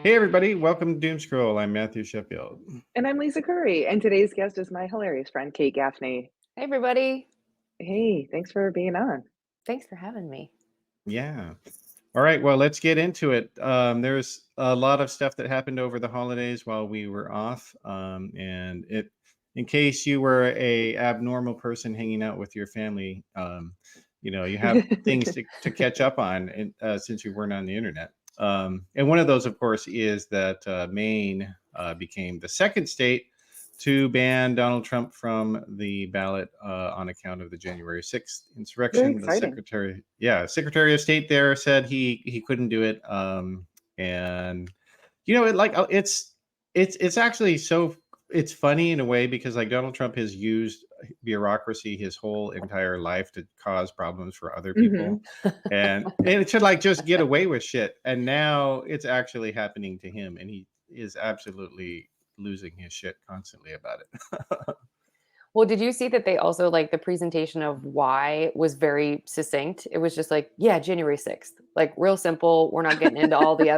Hey everybody, welcome to Doomscroll. I'm Matthew Sheffield. And I'm Lisa Curry, and today's guest is my hilarious friend, Kate Gaffney. Hey, everybody. Hey, thanks for being on. Thanks for having me. Yeah. All right, well, let's get into it. There's a lot of stuff that happened over the holidays while we were off. In case you were a abnormal person hanging out with your family, you have things to catch up on since you weren't on the internet. And one of those, of course, is that Maine became the second state to ban Donald Trump from the ballot on account of the January 6th insurrection. Very exciting. Secretary of State there said he couldn't do it. It's actually it's funny in a way because like Donald Trump has used bureaucracy his whole entire life to cause problems for other people, and it should like just get away with shit. And now it's actually happening to him, and he is absolutely losing his shit constantly about it. Well, did you see that they also like the presentation of why was very succinct? It was just like, yeah, January 6th, like real simple. We're not getting into all the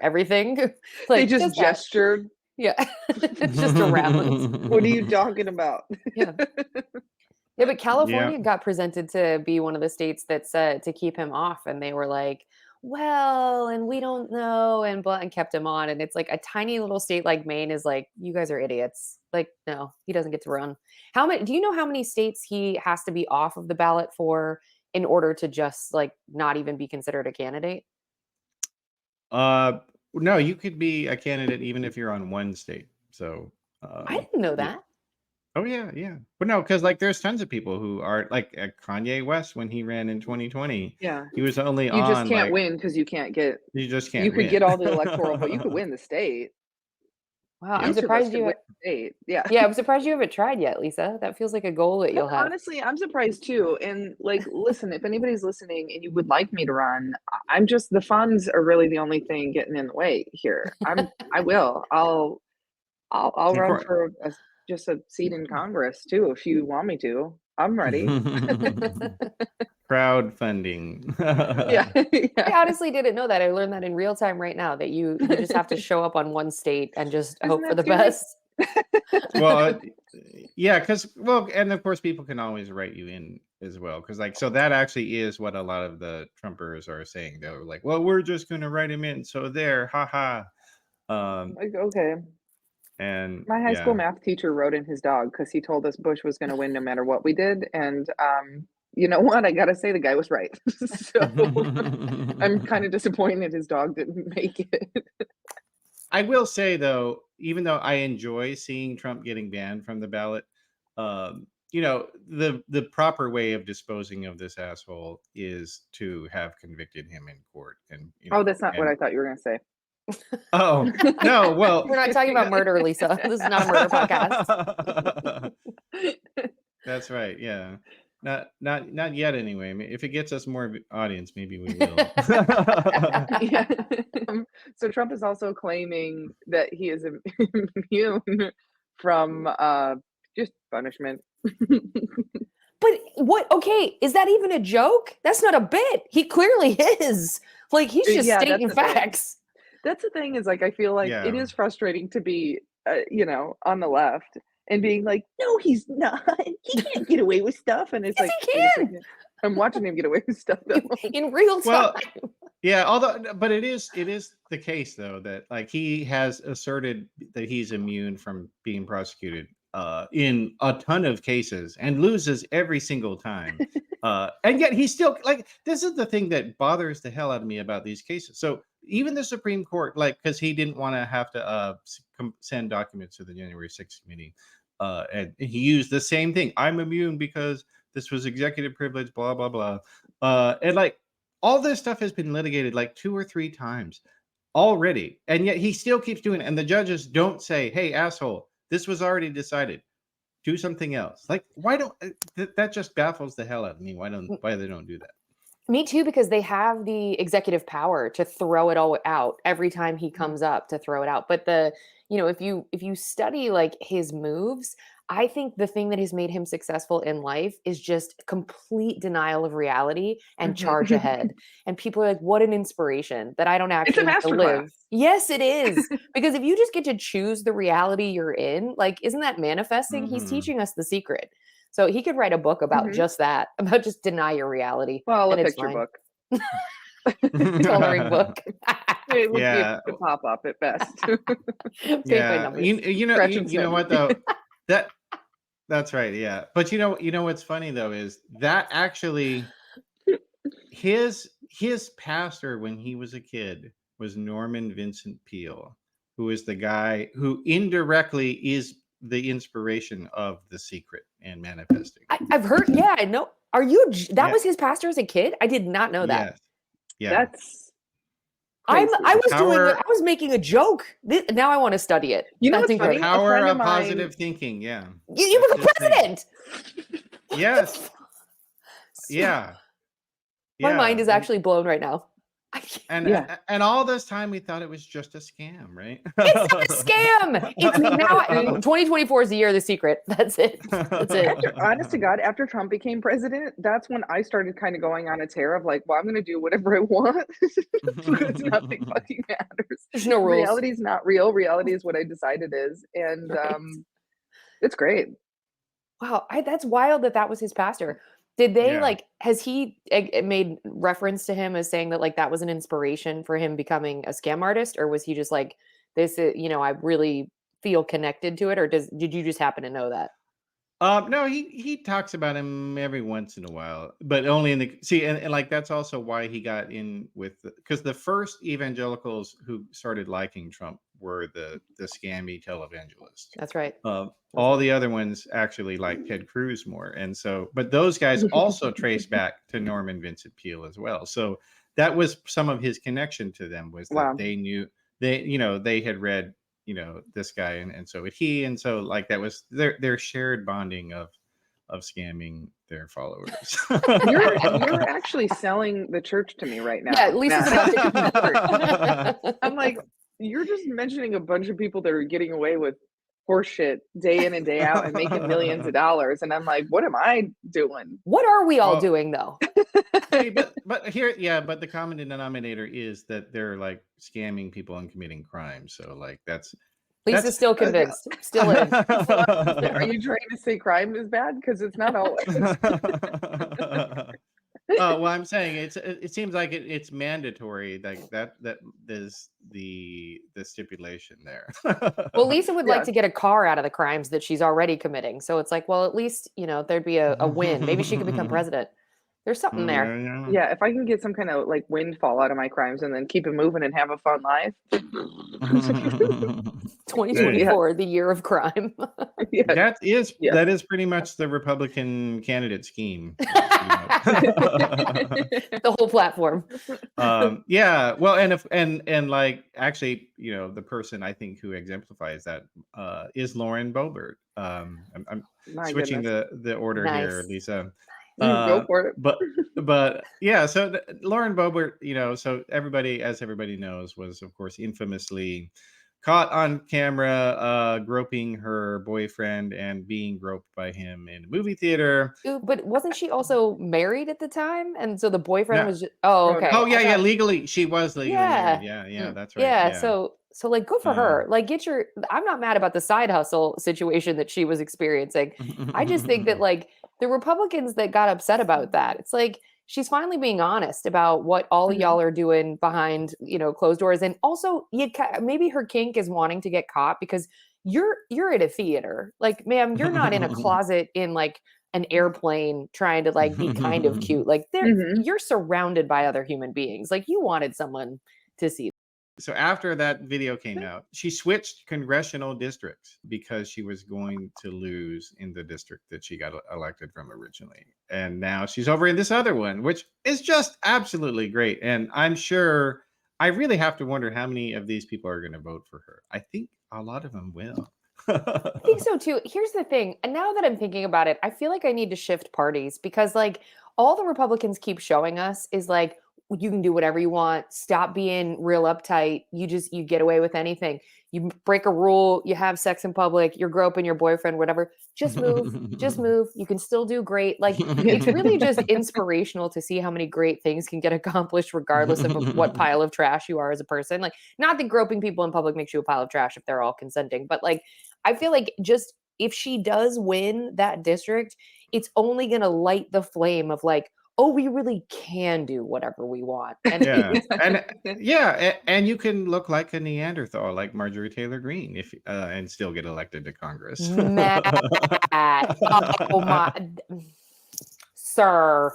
everything. Like They just gestured. Yeah. It's just around. What are you talking about? Yeah. Yeah, but California got presented to be one of the states that said to keep him off, and they were like, well, and we don't know, and kept him on. And it's like a tiny little state like Maine is like, you guys are idiots. Like, no, he doesn't get to run. Do you know how many states he has to be off of the ballot for in order to just like not even be considered a candidate? No, you could be a candidate even if you're on one state. So I didn't know that. Oh yeah. But no, because like there's tons of people who are like Kanye West when he ran in 2020. Yeah, he was only you on. Just can't win because you can't get. You just can't. You could get all the electoral, but you could win the state. Wow, I'm surprised you. Yeah, I'm surprised you haven't tried yet, Lisa. That feels like a goal that you'll have. Honestly, I'm surprised too. And like, listen, if anybody's listening and you would like me to run, I'm just the funds are really the only thing getting in the way here. I'll run for just a seat in Congress too if you want me to. I'm ready. Crowdfunding. Yeah. I honestly didn't know that. I learned that in real time right now that you just have to show up on one state and just hope for the best. Well, yeah, and of course people can always write you in as well, because like so that actually is what a lot of the Trumpers are saying. They're like, well, we're just going to write him in, so there, haha. Like, okay. And my high school math teacher wrote in his dog because he told us Bush was going to win no matter what we did, and you know what? I gotta say the guy was right. So I'm kind of disappointed his dog didn't make it. I will say though, even though I enjoy seeing Trump getting banned from the ballot, the proper way of disposing of this asshole is to have convicted him in court. And that's not what I thought you were going to say. Oh no! Well, we're not talking about murder, Lisa. This is not a murder podcast. That's right. Yeah, not yet. Anyway, I mean, if it gets us more audience, maybe we will. Yeah. So Trump is also claiming that he is immune from just punishment. But what? Okay, is that even a joke? That's not a bit. He clearly is. Like he's just stating facts. That's the thing is like I feel like it is frustrating to be on the left and being like, no, he's not. He can't get away with stuff. And it's yes, like he can. I'm watching him get away with stuff in real time. Well, yeah, but it is the case though that like he has asserted that he's immune from being prosecuted in a ton of cases and loses every single time. And yet he's still like, this is the thing that bothers the hell out of me about these cases. So even the Supreme Court, like, because he didn't want to have to send documents to the January 6th committee, and he used the same thing. I'm immune because this was executive privilege, blah, blah, blah. And like all this stuff has been litigated like 2 or 3 times already. And yet he still keeps doing it. And the judges don't say, hey, asshole, this was already decided. Do something else. Like, why don't that just baffles the hell out of me? Why they don't do that? Me too, because they have the executive power to throw it all out every time he comes up to throw it out. But if you study like his moves, I think the thing that has made him successful in life is just complete denial of reality and charge ahead. And people are like, what an inspiration that I don't It's a actually have to masterclass. live. Yes, it is. Because if you just get to choose the reality you're in, like, isn't that manifesting? He's teaching us the secret. So he could write a book about just that, about just deny your reality. Well, and a it's picture fine. book. Coloring book. It would Yeah. be a pop up at best. Paint by Yeah. numbers. You know Scratch and you know sniff. what though? That's right. Yeah. But you know what's funny though is that actually his pastor when he was a kid was Norman Vincent Peale, who is the guy who indirectly is the inspiration of The Secret and manifesting. I've heard. Yeah, I know. Are you? That Yeah. was his pastor as a kid? I did not know that. Yes. Yeah. That's I crazy. was making a joke. Now I want to study it. You know That's what's funny? incredible. A Power friend of of mine- positive thinking. Yeah. You That's become his thing. president. Yes. Yeah. My Yeah. mind is actually blown right now. And all this time we thought it was just a scam, right? It's not a scam. It's now 2024 is the year of The Secret. That's it. That's it. Honest to God, after Trump became president, that's when I started kind of going on a tear of like, well, I'm going to do whatever I want because nothing fucking matters. There's no rules. Reality is not real. Reality is what I decide it is, and Right. it's great. Wow, that's wild that was his pastor. Did they Yeah. has he made reference to him as saying that like that was an inspiration for him becoming a scam artist, or was he just like, this is, I really feel connected to it, or did you just happen to know that? No, he talks about him every once in a while, but only in the and like that's also why he got in with because the first evangelicals who started liking Trump were the scammy televangelists. That's right. All the other ones actually like Ted Cruz more, and so but those guys also trace back to Norman Vincent Peale as well. So that was some of his connection to them was that Wow. they knew they had read this guy and so would he, and so like that was their shared bonding of scamming their followers. You're actually selling the church to me right now. Yeah, Lisa's about to convert. I'm like, you're just mentioning a bunch of people that are getting away with horseshit day in and day out and making millions of dollars, and I'm like, what am I doing? What are we all Well, doing though? Hey, but here, but the common denominator is that they're like scamming people and committing crimes. So like that's Lisa's still convinced. Still in. Are you trying to say crime is bad? Because it's not always. Well, I'm saying it seems like it's mandatory, like that is the stipulation there. Well, Lisa would like Yeah. to get a car out of the crimes that she's already committing. So it's like, well, at least, there'd be a win. Maybe she could become president. There's something there. Yeah, if I can get some kind of like windfall out of my crimes and then keep it moving and have a fun life. 2024, the year of crime. Yeah. That is Yeah. that is pretty much the Republican candidate scheme. The whole platform. Yeah, well, and like actually, the person I think who exemplifies that is Lauren Boebert. I'm My switching goodness. the order here, Nice. Lisa. Go for it. But yeah, so Lauren Boebert, so everybody knows, was of course infamously caught on camera groping her boyfriend and being groped by him in a movie theater. Ooh, but wasn't she also married at the time? And so the boyfriend No. was just, oh, okay. Oh yeah, I yeah, thought- legally she was legally Yeah. married. Yeah, that's right. Yeah, so like good for her. Um, Like I'm not mad about the side hustle situation that she was experiencing. I just think that like the Republicans that got upset about that, it's like she's finally being honest about what all Mhm. y'all are doing behind, closed doors. And also maybe her kink is wanting to get caught because you're at a theater. Like, ma'am, you're not in a closet in like an airplane trying to like be kind of cute. Like Mhm. you're surrounded by other human beings. Like you wanted someone to see. So after that video came out, she switched congressional districts because she was going to lose in the district that she got elected from originally. And now she's over in this other one, which is just absolutely great. And I'm sure, I really have to wonder how many of these people are going to vote for her. I think a lot of them will. I think so too. Here's the thing. And now that I'm thinking about it, I feel like I need to shift parties because like all the Republicans keep showing us is like you can do whatever you want. Stop being real uptight. You get away with anything. You break a rule, you have sex in public, you're groping your boyfriend, whatever. Just move. You can still do great. Like, it's really just inspirational to see how many great things can get accomplished regardless of what pile of trash you are as a person. Like, not that groping people in public makes you a pile of trash if they're all consenting, but like, I feel like just if she does win that district, it's only going to light the flame of like, oh, we really can do whatever we want. And and you can look like a Neanderthal, like Marjorie Taylor Greene, if and still get elected to Congress. Matt, oh my, sir.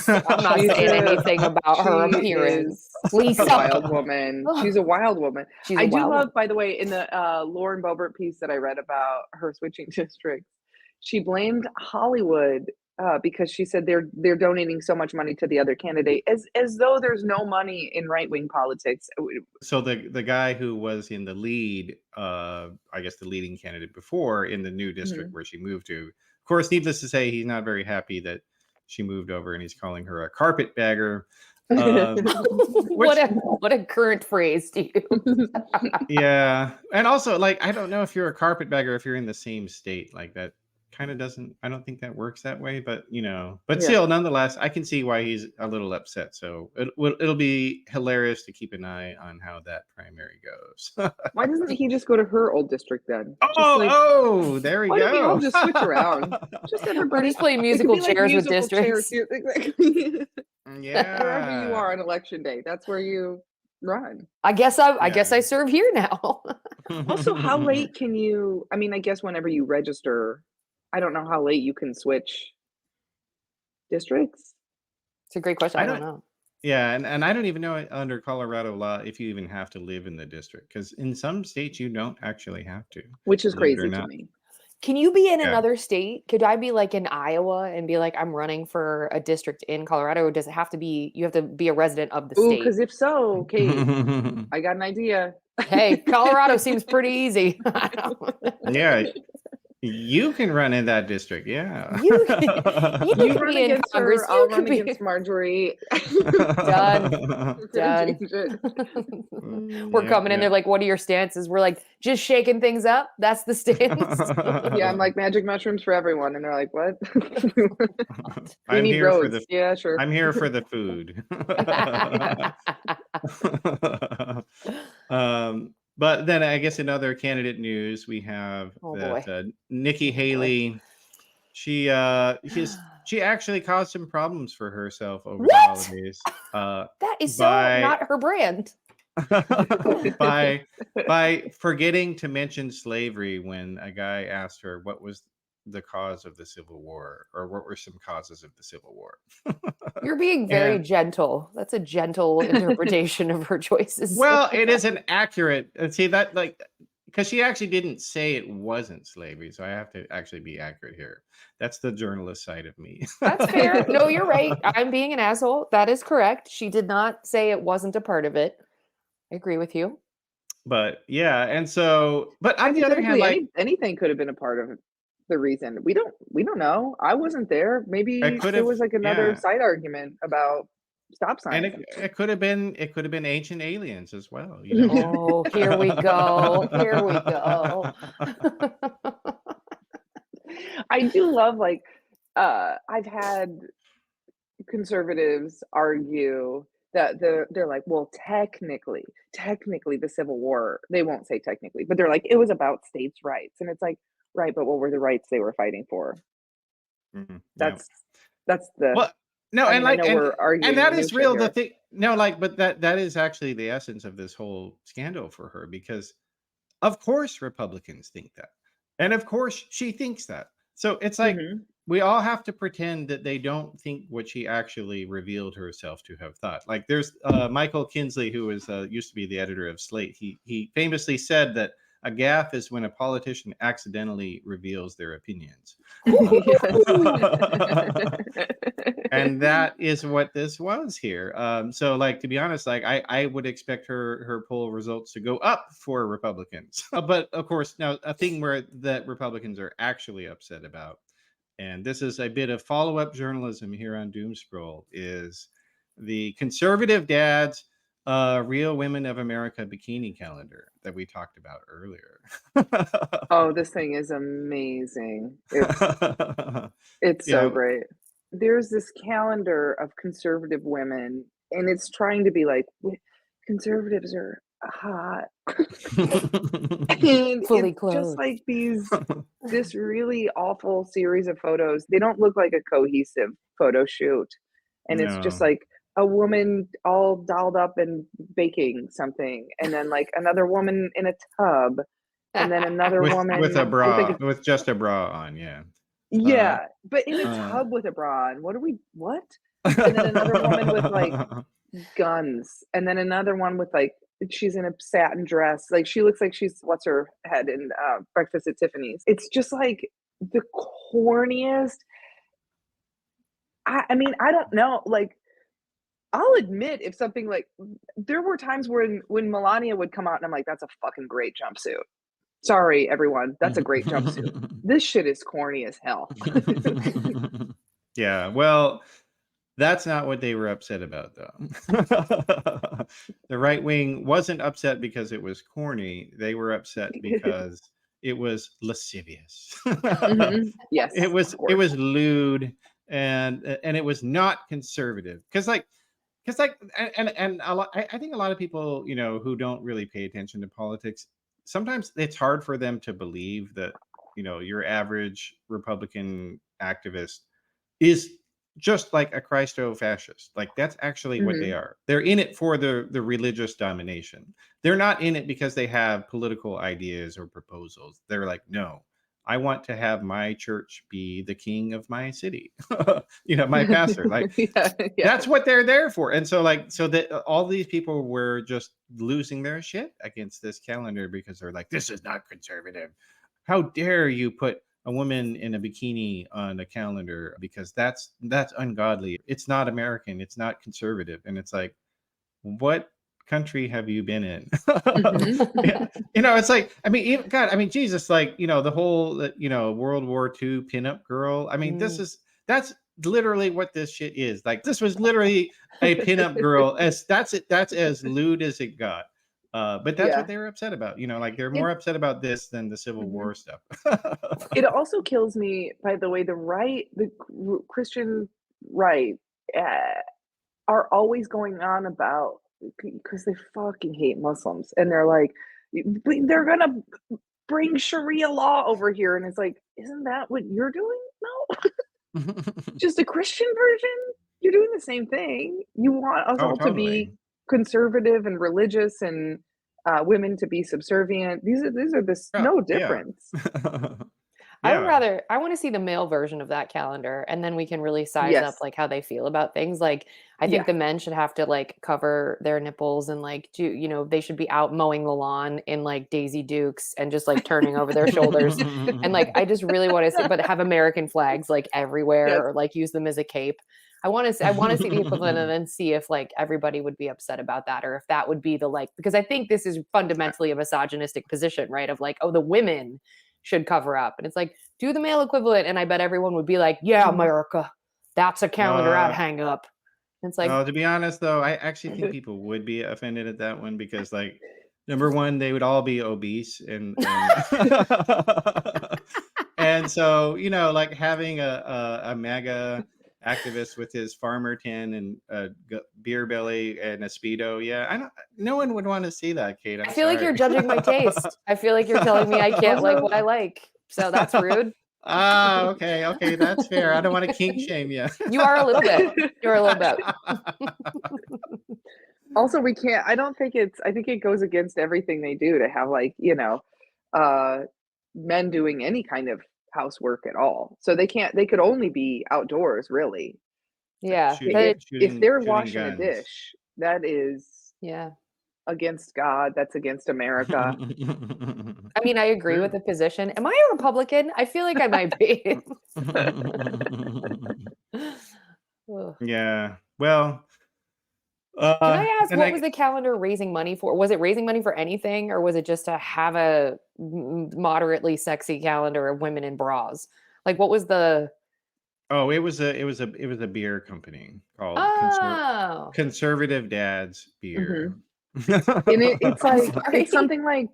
I'm not saying anything about her appearance. Lisa, a wild woman. She's a wild woman. I do love, by the way, in the Lauren Boebert piece that I read about her switching districts, she blamed Hollywood because she said they're donating so much money to the other candidate, as though there's no money in right-wing politics. So the guy who was in the lead, I guess the leading candidate before in the new district where she moved to, of course, needless to say, he's not very happy that she moved over, and he's calling her a carpetbagger. What a current phrase to use. Yeah, and also, like, I don't know if you're a carpetbagger if you're in the same state. Like, that kind of doesn't, I don't think that works that way, but still, nonetheless, I can see why he's a little upset. So it'll be hilarious to keep an eye on how that primary goes. Why doesn't he just go to her old district then? There we go. Why don't we all just switch around? Just everybody just play musical chairs with districts. Yeah, wherever you are on election day, that's where you run. I guess I serve here now. Also, how late can you? I mean, I guess whenever you register. I don't know how late you can switch districts. It's a great question. I don't know. Yeah, and I don't even know under Colorado law if you even have to live in the district, because in some states you don't actually have to. Which is crazy to me. Can you be in another state? Could I be like in Iowa and be like, I'm running for a district in Colorado? Or does it have to be, you have to be a resident of the state? Because if so, Kate, I got an idea. Hey, Colorado seems pretty easy. Yeah. You can run in that district, yeah. You run against her, I'll run against Marjorie. Done. We're coming in there like, what are your stances? We're like, just shaking things up. That's the stance. Yeah, I'm like, magic mushrooms for everyone. And they're like, what? I'm here roads. for the yeah, sure. I'm here for the food. But then I guess in other candidate news, we have Nikki Haley. She actually caused some problems for herself over the holidays. That is not her brand. by forgetting to mention slavery when a guy asked her what was the cause of the Civil War, or what were some causes of the Civil War. You're being very gentle. That's a gentle interpretation of her choices. Well, it is an accurate, see that, like, because she actually didn't say it wasn't slavery, so I have to actually be accurate here. That's the journalist side of me. That's fair. No, you're right. I'm being an asshole. That is correct. She did not say it wasn't a part of it. I agree with you. But yeah, and so, but on the other hand, like, anything could have been a part of the reason. We don't know. I wasn't there. Maybe there was like another side argument about stop signs. And it could have been ancient aliens as well. You know? Oh, here we go. Here we go. I do love, like, I've had conservatives argue that they're like, well, technically the Civil War, they won't say technically, but they're like, it was about states' rights. And it's like, right, but what were the rights they were fighting for? Mm-hmm. That's the no, and that is real. Here. The thing, no, like, but that is actually the essence of this whole scandal for her, because of course Republicans think that, and of course she thinks that. So it's like we all have to pretend that they don't think what she actually revealed herself to have thought. Like, there's Michael Kinsley, who was used to be the editor of Slate. He famously said that a gaffe is when a politician accidentally reveals their opinions. And that is what this was here. So, like, to be honest, like, I would expect her poll results to go up for Republicans. But of course, now a thing that Republicans are actually upset about, and this is a bit of follow-up journalism here on Doomscroll, is the conservative dad's Real Women of America bikini calendar that we talked about earlier. Oh, this thing is amazing. It's so Yeah. great. There's this calendar of conservative women, and it's trying to be like, conservatives are hot. And Fully it's just clothed. like this really awful series of photos. They don't look like a cohesive photo shoot. And it's just No. like a woman all dolled up and baking something, and then like another woman in a tub, and then another With woman a with bra, like with just a bra on, yeah. yeah, but in a Uh, tub with a bra on. What? And then another woman with like guns, and then another one with like she's in a satin dress. Like she looks like she's what's her head in Breakfast at Tiffany's. It's just like the corniest. I mean, I don't know. Like, I'll admit if something like there were times when Melania would come out and I'm like, that's a fucking great jumpsuit. Sorry, everyone, that's a great jumpsuit. This shit is corny as hell. Yeah, well, that's not what they were upset about, though. The right wing wasn't upset because it was corny. They were upset because it was lascivious. Yes, It of was course. lewd, and it was not conservative because and a lot, I think a lot of people, who don't really pay attention to politics, sometimes it's hard for them to believe that, your average Republican activist is just like a Christo-fascist. Like that's actually what they Mhm. are. They're in it for the religious domination. They're not in it because they have political ideas or proposals. They're like, no, I want to have my church be the king of my city. My pastor. Like Yeah, yeah. that's what they're there for. And so so that all these people were just losing their shit against this calendar because they're like, this is not conservative. How dare you put a woman in a bikini on a calendar, because that's ungodly. It's not American. It's not conservative. And it's like, what country have you been in? Mhm. Yeah. It's like, I mean, God, I mean, Jesus, like, the whole, World War II pinup girl. I mean, Mm. that's literally what this shit is. Like, this was literally a pinup girl. That's it. That's as lewd as it got. But that's what Yeah. they were upset about. Like they're It more upset about this than the Civil mhm. War stuff. It also kills me, by the way, the Christian right, uh, are always going on about because they fucking hate Muslims, and they're like, They're gonna bring Sharia law over here," and it's like, "Isn't that what you're doing? No, just a Christian version. You're doing the same thing. You want us Oh, all to be totally. conservative and religious, and women to be subservient. These are this Yeah. no Yeah. difference." Yeah. I want to see the male version of that calendar, and then we can really size up Yes. like how they feel about things. Like I think Yeah. the men should have to like cover their nipples and like do, they should be out mowing the lawn in like Daisy Dukes and just like turning over their shoulders. And like I just really want to see, but have American flags like Yes. everywhere or like use them as a cape. I want to see the equivalent and then see if like everybody would be upset about that, or if that would be the like, because I think this is fundamentally a misogynistic position, right? Of like, oh, the women should cover up. And it's like, do the male equivalent. And I bet everyone would be like, yeah, America, that's a calendar I'd hang up. And it's like, To be honest, though, I actually think people would be offended at that one because, like, number one, they would all be obese, and and so like having a MAGA activist with his farmer tan and a beer belly and a speedo, yeah, I don't. No one would want to see that, Kate. I I'm feel like you're sorry. judging my taste. I feel like you're telling me I can't like what I Also, like. So that's rude. Okay, that's fair. I don't want to kink shame you. You are a little bit. You're a little bit. also, we can't. I don't think it's. I think it goes against everything they do to have like uh, men doing any kind of housework at all. So they can't. They could only be outdoors, really. Yeah. If But they're Shooting washing a guns. dish, that is yeah. against God. That's against America. I mean, I agree with True. the position. Am I a Republican? I feel like I might be. Ugh. Yeah. Well, Can I ask and what was the calendar raising money for? Was it raising money for anything, or was it just to have a moderately sexy calendar of women in bras? Like, what was the Oh, it was a beer company called Oh. Conservative Dad's Mhm. Beer. And it's like Sorry. it's something like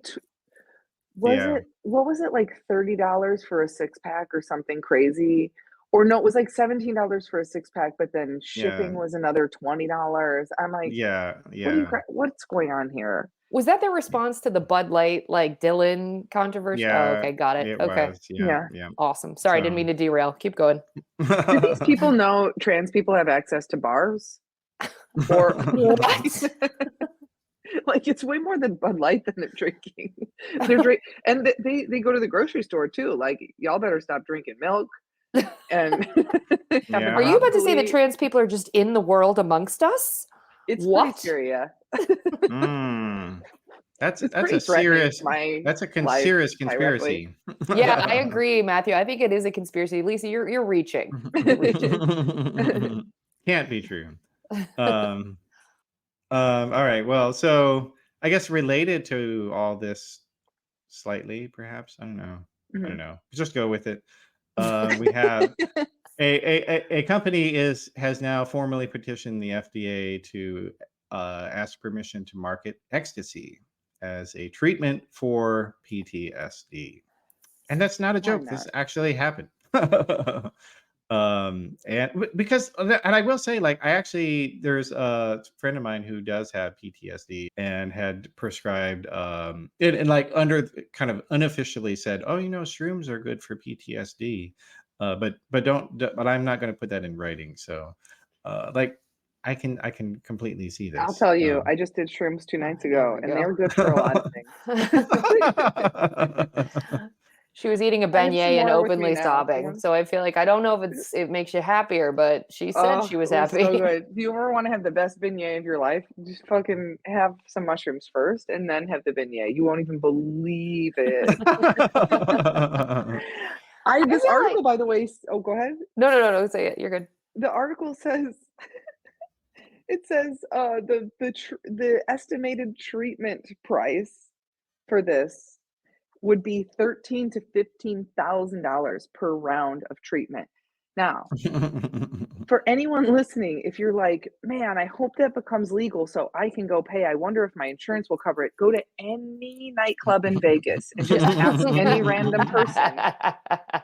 Yeah, what was it, like $30 for a six-pack or something crazy? Or no, it was like $17 for a six-pack, but then yeah, shipping was another $20. I'm like, yeah, "What are you yeah, what's going on here?" Was that the response to the Bud Light, like, Dylan controversy? Oh, yeah. okay, got it. It Okay, was, yeah, Yeah. yeah. awesome. Sorry, I didn't So, mean to derail. Keep going. Do these people know trans people have access to bars? Or What? like, it's way more than Bud Light that they're drinking. And they go to the grocery store too, like, "Y'all better stop drinking milk and having Are Yeah. you about to say that broccoli." trans people are just in the world amongst us? It's pretty What? scary, yeah. Mm. It's That's pretty a threatening to serious my Life serious directly. conspiracy. Yeah, I agree, Matthew. I think it is a conspiracy. Lisa, you're reaching. You're reaching. Can't be true. Um, all right. Well, so I guess related to all this slightly, perhaps. I don't know. I don't Mhm. know. Just go with it. We have a company has now formally petitioned the FDA to ask permission to market ecstasy as a treatment for PTSD. And that's not a Why joke. This not? actually happened. Because and I will say, like, I actually there's a friend of mine who does have PTSD and had prescribed and like kind of unofficially said, oh, shrooms are good for PTSD, but I'm not going to put that in writing. So like I can completely see I'll this. tell you, I just did shrooms 2 nights There ago, we and go. they're good for a lot of things. She was eating a I have some beignet and more with me openly now if you sobbing. want. So I feel like I don't know if it makes you happier, but she said Oh, she was it was so happy. good. Do you ever wanna have the best beignet of your life? Just fucking have some mushrooms first and then have the beignet. You won't even believe it. I I this feel like article, by the way oh, go ahead. no. Say it. You're good. The article says it says, the estimated treatment price for this would be $13,000 to $15,000 per round of treatment. Now, for anyone listening, if you're like, "Man, I hope that becomes legal so I can go pay. I wonder if my insurance will cover it." Go to any nightclub in Vegas and just ask any random person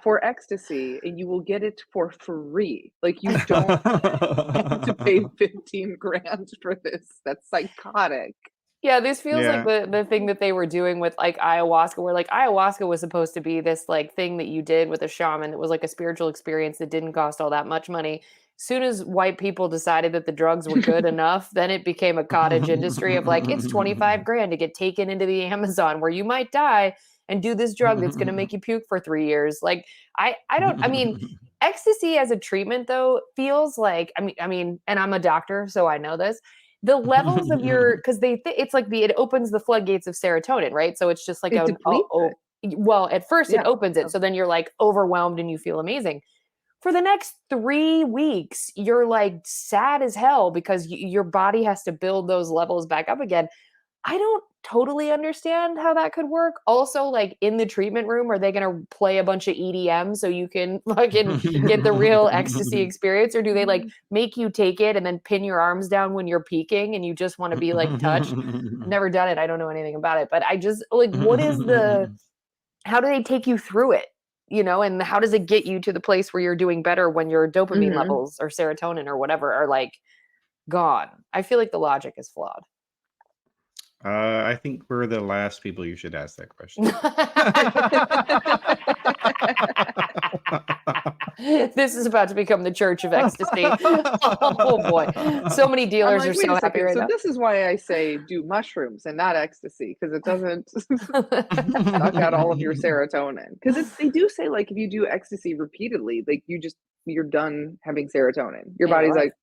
for ecstasy, and you will get it for free. Like, you don't have to pay 15 grand for this. That's psychotic. Yeah, this feels like Yeah. the thing that they were doing with, like, ayahuasca, where, like, ayahuasca was supposed to be this, like, thing that you did with a shaman that was, like, a spiritual experience that didn't cost all that much money. Soon as white people decided that the drugs were good enough, then it became a cottage industry of, like, it's 25 grand to get taken into the Amazon where you might die and do this drug that's gonna make you puke for 3 years. Like, I mean, ecstasy as a treatment, though, feels like and I'm a doctor, so I know this, the levels of your because it's like it opens the floodgates of serotonin, right? So it's just like It depletes it. well, at first it Yeah. opens it, so then you're like overwhelmed and you feel amazing. For the next 3 weeks, you're like sad as hell because your body has to build those levels back up again. I don't totally understand how that could work. Also, like, in the treatment room, are they gonna play a bunch of EDM so you can fucking get the real ecstasy experience? Or do they, like, make you take it and then pin your arms down when you're peaking and you just wanna be, like, touched? I've never done it. I don't know anything about it, but I just like, how do they take you through it? And how does it get you to the place where you're doing better when your dopamine Mhm. levels or serotonin or whatever are, like, gone? I feel like the logic is flawed. I think we're the last people you should ask that question. This is about to become the church of ecstasy. Oh boy. So many I'm dealers like, are "Wait so a happy second, right so now. this is why I say do mushrooms and not ecstasy because it doesn't suck out all of your serotonin. Because they do say, like, if you do ecstasy repeatedly, like, you're done having serotonin. Your In your body's life. like,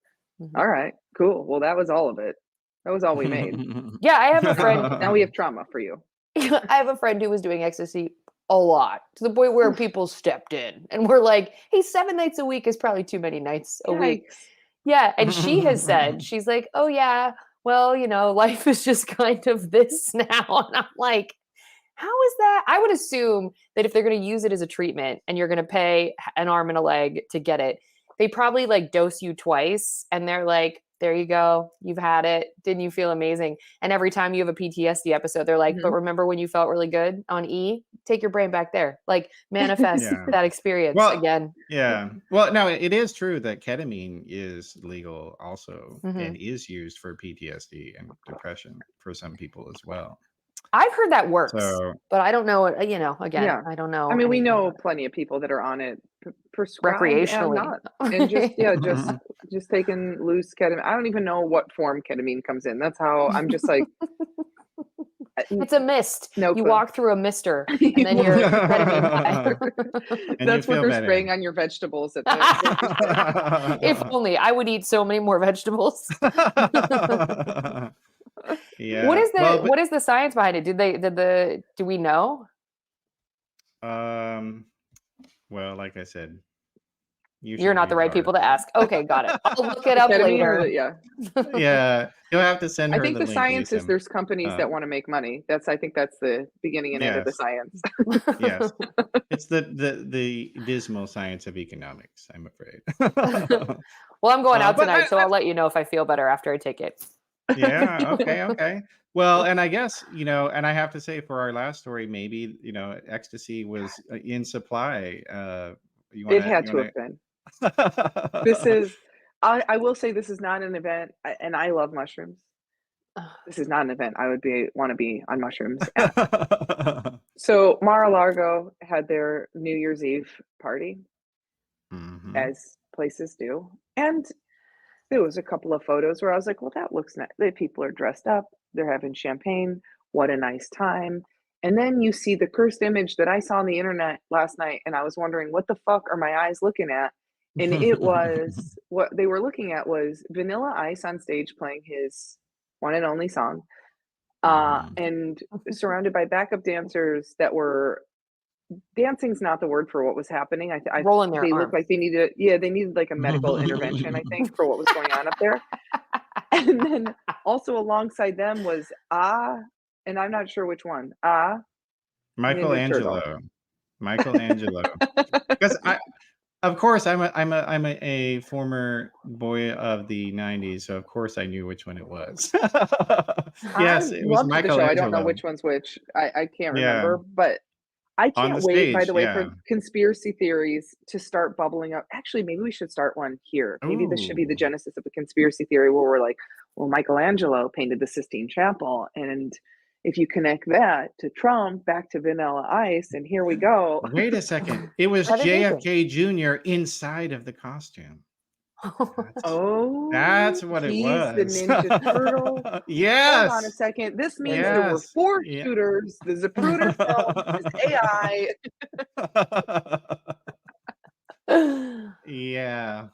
Mhm. "Alright, cool. Well, that was all of it. That was all we made. Yeah, I have a friend Now we have trauma for you." I have a friend who was doing ecstasy a lot to the point where Oof, people stepped in and were like, "Hey, 7 nights a week is probably too many nights a week." yikes. Yeah, and she has said, she's like, "Oh yeah, well, life is just kind of this now." And I'm like, how is that? I would assume that if they're going to use it as a treatment and you're going to pay an arm and a leg to get it, they probably like dose you twice and they're like, there you go. You've had it. Didn't you feel amazing? And every time you have a PTSD episode, they're like, but remember when you felt really good on E? Take your brain back there. Like manifest that experience again. Yeah. Well, no, it is true that ketamine is legal also and is used for PTSD and depression for some people as well. I've heard that works, but I don't know. You know, again, I don't know. I mean, we know plenty of people that are on it prescribed recreationally, and just taking loose ketamine. I don't even know what form ketamine comes in. That's how I'm just like. It's a mist. No you clue. Walk through a mister, and then you're ketamine high. That's what they're spraying on your vegetables. If only I would eat so many more vegetables. Yeah. What is the science behind it? Do we know? Well, like I said, you're not the right people to ask. Okay, got it. I'll look it up later. Yeah. You'll have to send her I think the link, science Lisa. is there's companies that want to make money. I think that's the beginning and end of the science. Yes. It's the dismal science of economics, I'm afraid. Well, I'm going out tonight, so I'll let you know if I feel better after I take it. Yeah. Okay. Well, and I guess, and I have to say for our last story, maybe, ecstasy was in supply. It had to have been. This is, I will say this is not an event, and I love mushrooms. This is not an event I would want to be on mushrooms at. So Mar-a-Lago had their New Year's Eve party, as places do. And there was a couple of photos where I was like, well, that looks nice. The people are dressed up. They're having champagne. What a nice time. And then you see the cursed image that I saw on the internet last night, and I was wondering, what the fuck are my eyes looking at? And it was, what they were looking at was Vanilla Ice on stage playing his one and only song, and surrounded by backup dancers that were, dancing's not the word for what was happening. Rolling their they arms. looked like they needed like a medical intervention, I think, for what was going on up there. And then also alongside them was and I'm not sure which one. Michelangelo. Because of course I'm a former boy of the 90s, so of course I knew which one it was. Yes, it was Michelangelo. I don't know which one's which. I can't remember, but I can't wait, by the way, for conspiracy theories to start bubbling up. Actually, maybe we should start one here. Maybe this should be the genesis of a conspiracy theory where we're like, well, Michelangelo painted the Sistine Chapel. And if you connect that to Trump, back to Vanilla Ice, and here we go. Wait a second. It was JFK Jr. inside of the costume. That's what it was. The Ninja Turtle. Yes. Hold on a second. This means there were 4 shooters. The Zapruder film is AI. Yeah.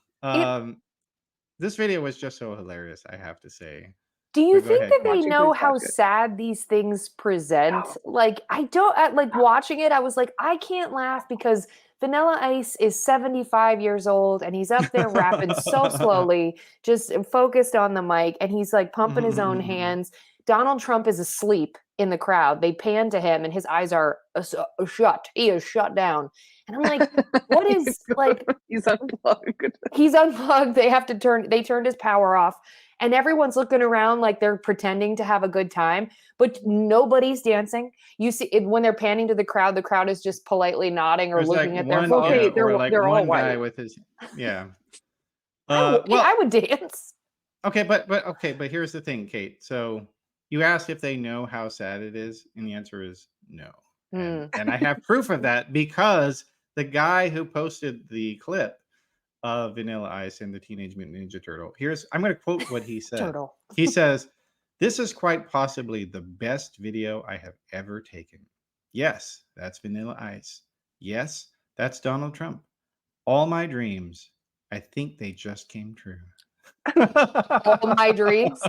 This video was just so hilarious, I have to say. Do you think that they know how sad these things present? Like, I don't, like watching it, I was like, I can't laugh because Vanilla Ice is 75 years old and he's up there rapping so slowly, just focused on the mic, and he's like pumping his own hands. Donald Trump is asleep in the crowd. They pan to him and his eyes are shut. He is shut down. And I'm like, what is like, he's unplugged. He's unplugged. They turned his power off. And everyone's looking around like they're pretending to have a good time, but nobody's dancing. You see it when they're panning to the crowd is just politely nodding or looking at their phone. Okay, they're all white. With his, I would dance. Okay, but here's the thing, Kate. So you asked if they know how sad it is, and the answer is no. And I have proof of that because the guy who posted the clip of Vanilla Ice and the Teenage Mutant Ninja Turtle. I'm going to quote what he said. He says, "This is quite possibly the best video I have ever taken. Yes, that's Vanilla Ice. Yes, that's Donald Trump. All my dreams, I think they just came true." All my dreams?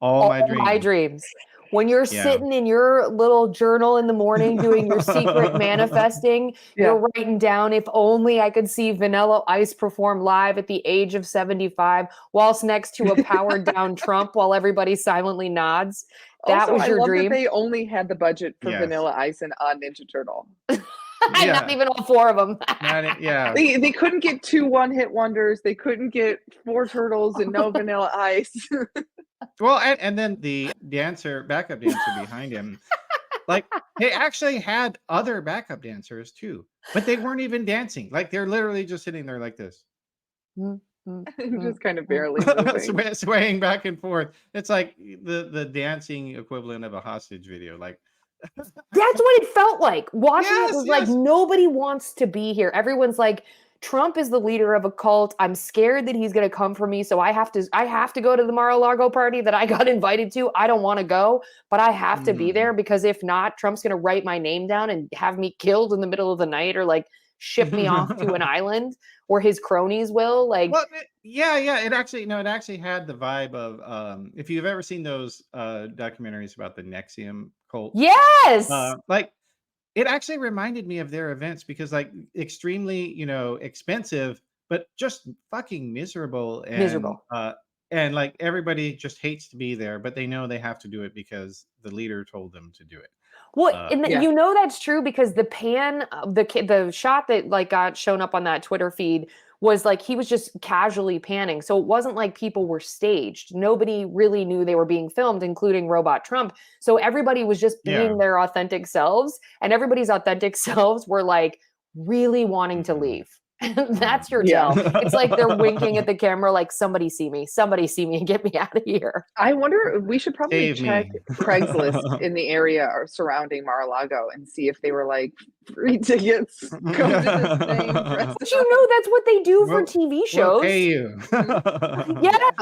All my dreams. When you're sitting in your little journal in the morning doing your secret manifesting, you're writing down, if only I could see Vanilla Ice perform live at the age of 75 whilst next to a powered down Trump while everybody silently nods. That was your dream. That they only had the budget for Vanilla Ice and a Ninja Turtle. Not even all 4 of them. Yeah. They couldn't get 2 one-hit wonders. They couldn't get 4 turtles and no Vanilla Ice. Well, and then the backup dancer behind him, like they actually had other backup dancers too, but they weren't even dancing. Like they're literally just sitting there like this, Just kind of barely moving. swaying back and forth. It's like the dancing equivalent of a hostage video. Like that's what it felt like. Watching it was like yes. nobody wants to be here. Everyone's like, Trump is the leader of a cult. I'm scared that he's going to come for me, so I have to go to the Mar-a-Lago party that I got invited to. I don't want to go, but I have to be there because if not, Trump's going to write my name down and have me killed in the middle of the night or like ship me off to an island or his cronies will. Like, well, it actually had the vibe of if you've ever seen those documentaries about the Nexium cult. Yes. Like it actually reminded me of their events because like extremely, expensive, but just fucking miserable and like everybody just hates to be there, but they know they have to do it because the leader told them to do it. Well, that's true because the shot that like got shown up on that Twitter feed was like he was just casually panning. So it wasn't like people were staged. Nobody really knew they were being filmed, including Robot Trump. So everybody was just being their authentic selves, and everybody's authentic selves were like really wanting to leave. And that's your tell. It's like they're winking at the camera like somebody see me and get me out of here. I wonder, we should probably check Craigslist in the area or surrounding Mar-a-Lago and see if they were like free tickets. Come to the same but that's what they do for TV shows. We'll pay you.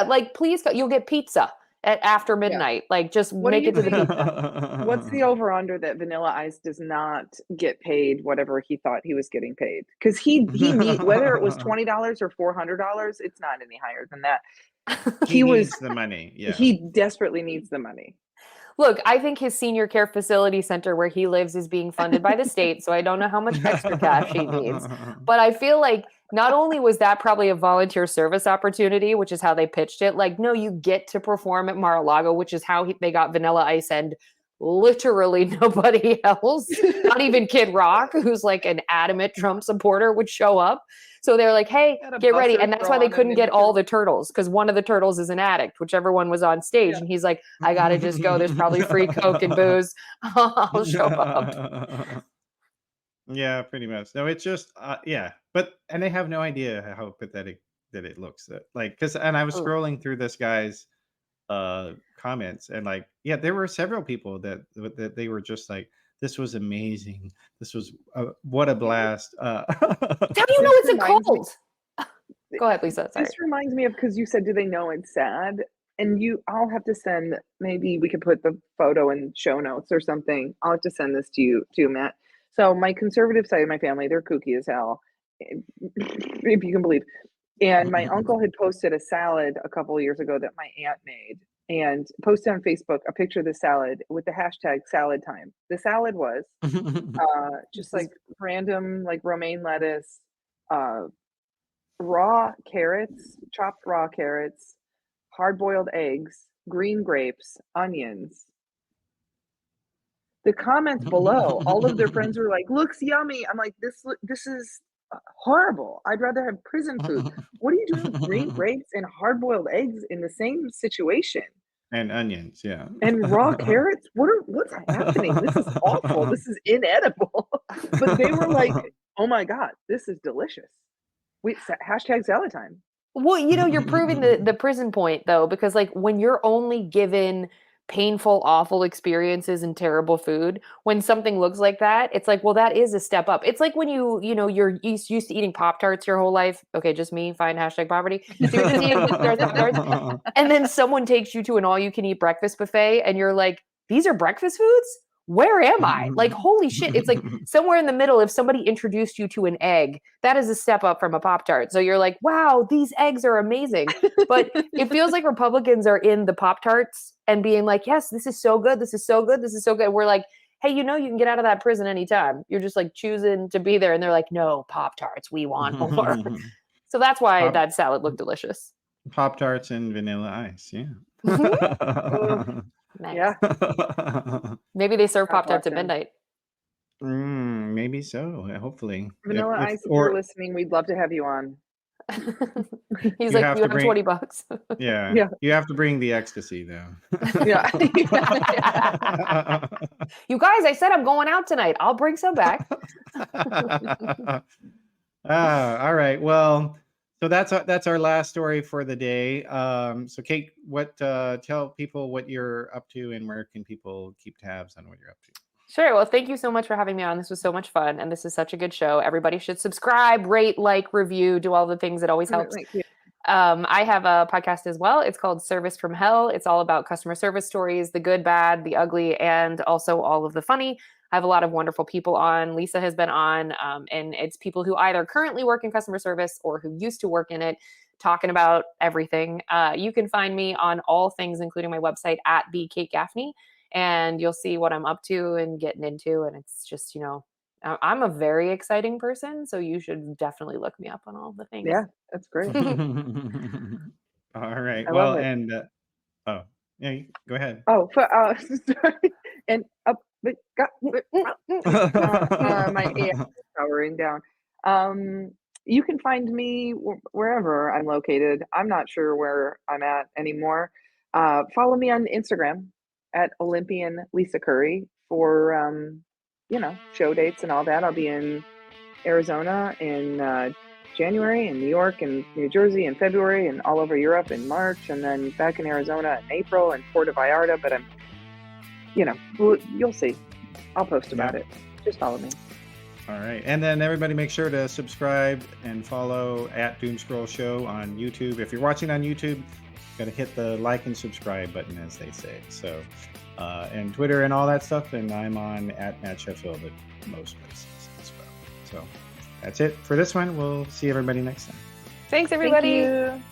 Like please you'll get pizza after midnight. Like just make it to the pizza. What's the over-under that Vanilla Ice does not get paid whatever he thought he was getting paid? Because he whether it was $20 or $400, it's not any higher than that. He needs the money. Yeah. He desperately needs the money. Look, I think his senior care facility center where he lives is being funded by the state, so I don't know how much extra cash he needs. But I feel like not only was that probably a volunteer service opportunity, which is how they pitched it, like, no, you get to perform at Mar-a-Lago, which is how they got Vanilla Ice and literally nobody else, not even Kid Rock, who's like an adamant Trump supporter, would show up. So they're like, hey, get ready. And that's why they couldn't get all the turtles, because one of the turtles is an addict, whichever one was on stage. And he's like, I got to just go. There's probably free Coke and booze. I'll show up. Yeah, pretty much. No, it's just, But, and they have no idea how pathetic that it looks. And I was scrolling through this guy's comments and like, there were several people that they were just like, this was amazing. This was what a blast. How do you know it's a cult? Go ahead, Lisa. Sorry. This reminds me of, because you said, do they know it's sad? And I'll have to send, maybe we could put the photo in show notes or something. I'll have to send this to you too, Matt. So my conservative side of my family, they're kooky as hell, if you can believe. And my uncle had posted a salad a couple of years ago that my aunt made, and posted on Facebook a picture of the salad with the hashtag salad time. The salad was just like random, like romaine lettuce, raw carrots, chopped raw carrots, hard-boiled eggs, green grapes, onions. The comments below, all of their friends were like, looks yummy. I'm like, this is horrible. I'd rather have prison food. What are you doing with green grapes and hard-boiled eggs in the same situation? And onions, and raw carrots. What's happening? This is awful. This is inedible. But they were like, oh my god, this is delicious. Wait, hashtag salad time. Well, you're proving the prison point though, because like when you're only given painful, awful experiences and terrible food, when something looks like that, it's like, well, that is a step up. It's like when you're used to eating Pop-Tarts your whole life. Okay, just me, fine, hashtag poverty. So you're just eating Pop-Tarts, and then someone takes you to an all-you-can-eat breakfast buffet, and you're like, these are breakfast foods? Where am I? Like, holy shit. It's like somewhere in the middle. If somebody introduced you to an egg, that is a step up from a Pop-Tart. So you're like, wow, these eggs are amazing. But it feels like Republicans are in the Pop-Tarts and being like, yes, this is so good. This is so good. This is so good. We're like, hey, you can get out of that prison anytime. You're just like choosing to be there. And they're like, no, Pop-Tarts, we want more. So that's why that salad looked delicious. Pop-Tarts and Vanilla Ice. Yeah. Nice. Yeah. Maybe they serve Pop-Tarts at midnight. Maybe so. Hopefully, Vanilla Ice, if you're or listening, we'd love to have you on. He's you like, have you to want bring. $20? Yeah, Yeah. you have to bring the ecstasy though. Yeah. You guys, I said I'm going out tonight. I'll bring some back. All right. Well, so that's our last story for the day. So Kate, what tell people what you're up to and where can people keep tabs on what you're up to? Sure. Well, thank you so much for having me on. This was so much fun, and this is such a good show. Everybody should subscribe, rate, like, review, do all the things that always helps. Thank you. I have a podcast as well. It's called Service from Hell. It's all about customer service stories, the good, bad, the ugly, and also all of the funny. I have a lot of wonderful people on. Lisa has been on, and it's people who either currently work in customer service or who used to work in it, talking about everything. You can find me on all things, including my website at the Kate Gaffney, and you'll see what I'm up to and getting into. And it's just, I'm a very exciting person, so you should definitely look me up on all the things. Yeah, that's great. All right. I Well, love it. and oh, yeah, go ahead. Oh, sorry. And up, but my AI is powering down. You can find me wherever I'm located. I'm not sure where I'm at anymore. Follow me on Instagram at Olympian Lisa Curry for show dates and all that. I'll be in Arizona in January, and New York and New Jersey in February, and all over Europe in March, and then back in Arizona in April and Puerto Vallarta. But I'm, you'll see. I'll post about it. Just follow me. All right. And then everybody make sure to subscribe and follow at Doomscroll Show on YouTube. If you're watching on YouTube, you got to hit the like and subscribe button, as they say. So, and Twitter and all that stuff. And I'm on at Matt Sheffield at most places as well. So that's it for this one. We'll see everybody next time. Thanks, everybody. Thank you.